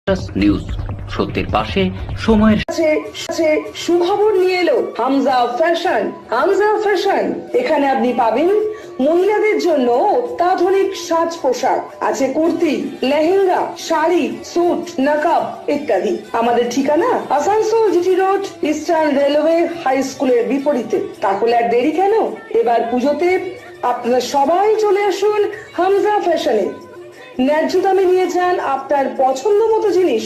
News সত্যের পাশে সময়ের সুখবর নিয়ে এলো হামজা ফ্যাশন। এখানে আপনি পাবেন মহিলাদের জন্য অত্যাধুনিক সাজ পোশাক, আছে কুর্তি, লেহেঙ্গা, শাড়ি, স্যুট, নকাব ইত্যাদি। আমাদের ঠিকানা Asansol GT road, eastern railway high স্কুলের বিপরীতে। তাহলে আর দেরি কেন, এবার পুজোতে আপনারা সবাই চলে আসুন হামজা ফ্যাশনে। ন্যায্য দামে নিয়ে যান আপনার পছন্দ মতো জিনিস।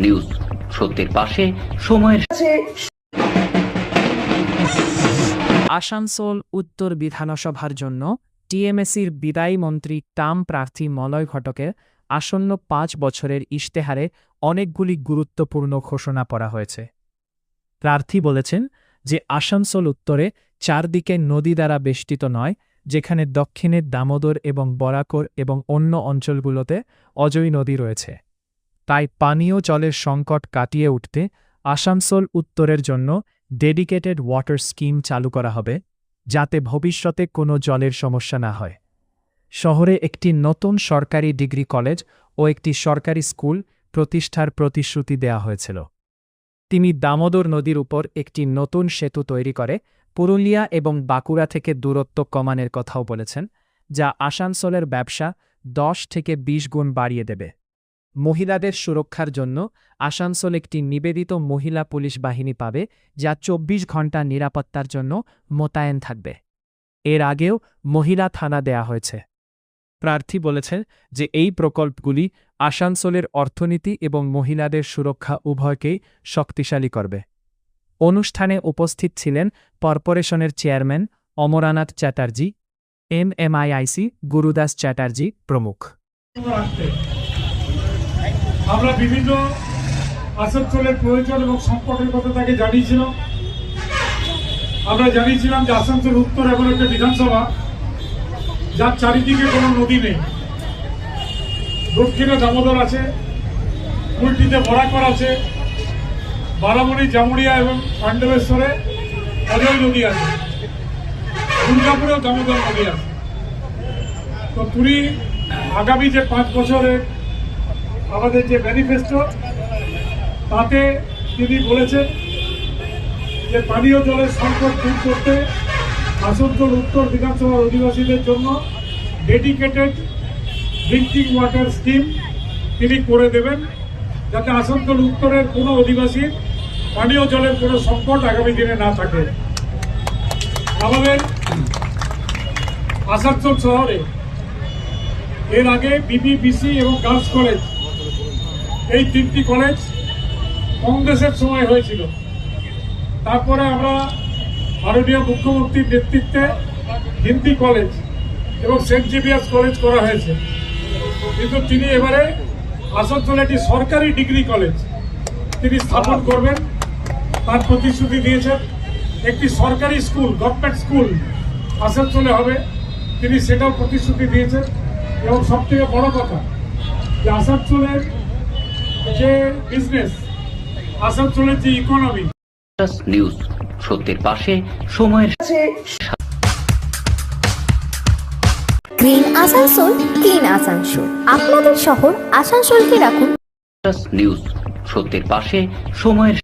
নিউজ সত্যের পাশে সময়ের আসানসোল উত্তর বিধানসভার জন্য টিএমসির বিদায়ী মন্ত্রী কাম প্রার্থী মলয় ঘটকের আসন্ন 5 বছরের ইশতেহারে অনেকগুলি গুরুত্বপূর্ণ ঘোষণা করা হয়েছে। প্রার্থী বলেছেন যে আসানসোল উত্তরে চারদিকে নদী দ্বারা বেষ্টিত নয়, যেখানে দক্ষিণে দামোদর এবং বরাকর এবং অন্য অঞ্চলগুলোতে অজয় নদী রয়েছে। তাই পানীয় জলের সংকট কাটিয়ে উঠতে আসানসোল উত্তরের জন্য ডেডিকেটেড ওয়াটার স্কিম চালু করা হবে, যাতে ভবিষ্যতে কোনো জলের সমস্যা না হয়। শহরে একটি নতুন সরকারি ডিগ্রি কলেজ ও একটি সরকারি স্কুল প্রতিষ্ঠার প্রতিশ্রুতি দেওয়া হয়েছিল। তিনি দামোদর নদীর উপর একটি নতুন সেতু তৈরি করে পুরুলিয়া এবং বাঁকুড়া থেকে দূরত্ব কমানোর কথাও বলেছেন, যা আসানসোলের ব্যবসা 10 থেকে 20 গুণ বাড়িয়ে দেবে। মহিলাদের সুরক্ষার জন্য আসানসোল একটি নিবেদিত মহিলা পুলিশ বাহিনী পাবে, যা 24 ঘণ্টা নিরাপত্তার জন্য মোতায়েন থাকবে। এর আগেও মহিলা থানা দেয়া হয়েছে। প্রার্থী বলেছেন যে এই প্রকল্পগুলি আসানসোলের অর্থনীতি এবং মহিলাদের সুরক্ষা উভয়কেই শক্তিশালী করবে। অনুষ্ঠানে উপস্থিত ছিলেন কর্পোরেশনের চেয়ারম্যান অমরানাথ চ্যাটার্জি, MMIIC গুরুদাস চ্যাটার্জি প্রমুখ। আমরা বিভিন্ন আসানসোলের প্রয়োজন এবং সংকটের কথা তাকে জানিয়েছিলাম। আমরা জানিয়েছিলাম যে আসানসোল উত্তর এমন একটা বিধানসভা যার চারিদিকে কোনো নদী নেই। দক্ষিণে দামোদর আছে, উল্টিতে বরাকর আছে, বারামণি, জামুড়িয়া এবং পাণ্ডবেশ্বরে অজয় নদী আছে, দুর্গাপুরেও দামোদর নদী আছে। তো তুমি আগামী যে 5 বছরের আমাদের যে ম্যানিফেস্টো, তাতে তিনি বলেছেন যে পানীয় জলের সংকট দূর করতে আসানসোল উত্তর বিধানসভার অধিবাসীদের জন্য ডেডিকেটেড ড্রিঙ্কিং ওয়াটার স্কিম তিনি করে দেবেন, যাতে আসানসোল উত্তরের কোনো অধিবাসীর পানীয় জলের কোনো সংকট আগামী দিনে না থাকে। আমাদের আসানসোল শহরে এর আগে বিবি, বিসি এবং গার্লস কলেজ, এই 3টি কলেজ কংগ্রেসের সময় হয়েছিল। তারপরে আমরা মাননীয় মুখ্যমন্ত্রীর নেতৃত্বে হিন্দি কলেজ এবং সেন্ট জেভিয়ার্স কলেজ করা হয়েছে। কিন্তু তিনি এবারে আসানসোলে একটি সরকারি ডিগ্রি কলেজ তিনি স্থাপন করবেন, তার প্রতিশ্রুতি দিয়েছেন। একটি সরকারি স্কুল, গভর্নমেন্ট স্কুল আসানসোলে হবে, তিনি সেটাও প্রতিশ্রুতি দিয়েছেন। এবং সবথেকে বড় কথা যে আসানসোলের যে বিজনেস, আসানসোলের যে ইকোনমি। নিউজ সত্যের পাশে সময়ের গ্রিন আসানসোল, ক্লিন আসানসোল। আপনাদের শহর আসানসোলকে রাখুন। নিউজ সত্যের পাশে সময়ের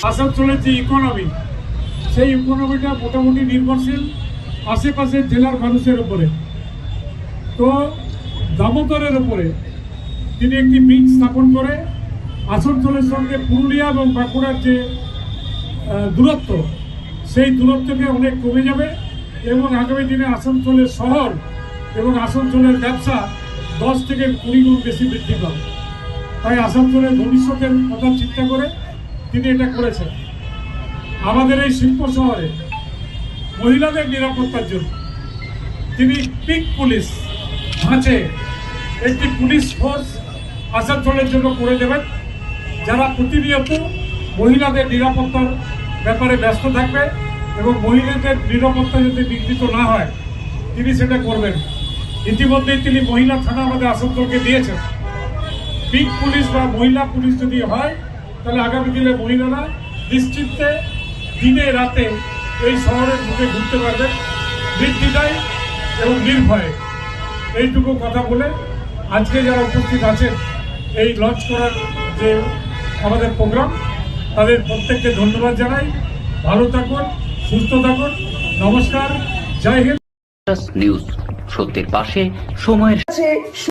আসানসোলের যে ইকোনমি, সেই ইকোনমিটা মোটামুটি নির্ভরশীল আশেপাশের জেলার মানুষের উপরে। তো দামোদরের উপরে তিনি একটি ব্রিজ স্থাপন করে আসানসোলের সঙ্গে পুরুলিয়া এবং বাঁকুড়ার যে দূরত্ব, সেই দূরত্বকে অনেক কমে যাবে এবং আগামী দিনে আসানসোলের শহর এবং আসানসোলের ব্যবসা 10 থেকে 20 গুণ বেশি বৃদ্ধি পাবে। তাই আসানসোলের ভবিষ্যতের কথা চিন্তা করে তিনি এটা করেছেন। আমাদের এই শিল্প শহরে মহিলাদের নিরাপত্তার জন্য তিনি পিঙ্ক পুলিশ ধাঁচে একটি পুলিশ ফোর্স আসানসোলের জন্য করে দেবেন, যারা প্রতিনিয়ত মহিলাদের নিরাপত্তার ব্যাপারে ব্যস্ত থাকবে এবং মহিলাদের নিরাপত্তা যাতে বিঘ্নিত না হয় তিনি সেটা করবেন। ইতিমধ্যেই তিনি মহিলা থানা আমাদের আসানসোলকে দিয়েছেন। পিঙ্ক পুলিশ বা মহিলা পুলিশ যদি হয়, তাহলে আগামী দিনে মহিলারা নিশ্চিন্তে দিনে রাতে এই শহরের বুকে ঘুরতে পারবেন নির্দ্বিধায় এবং নির্ভয়ে। এইটুকু কথা বলে আজকে যারা উপস্থিত আছেন এই লঞ্চ করার যে আমাদের প্রোগ্রাম, তাদের প্রত্যেককে ধন্যবাদ জানাই। ভালো থাকুন, সুস্থ থাকুন। নমস্কার, জয় হিন্দ। নিউজ, সত্যের পাশে সময়ের আছে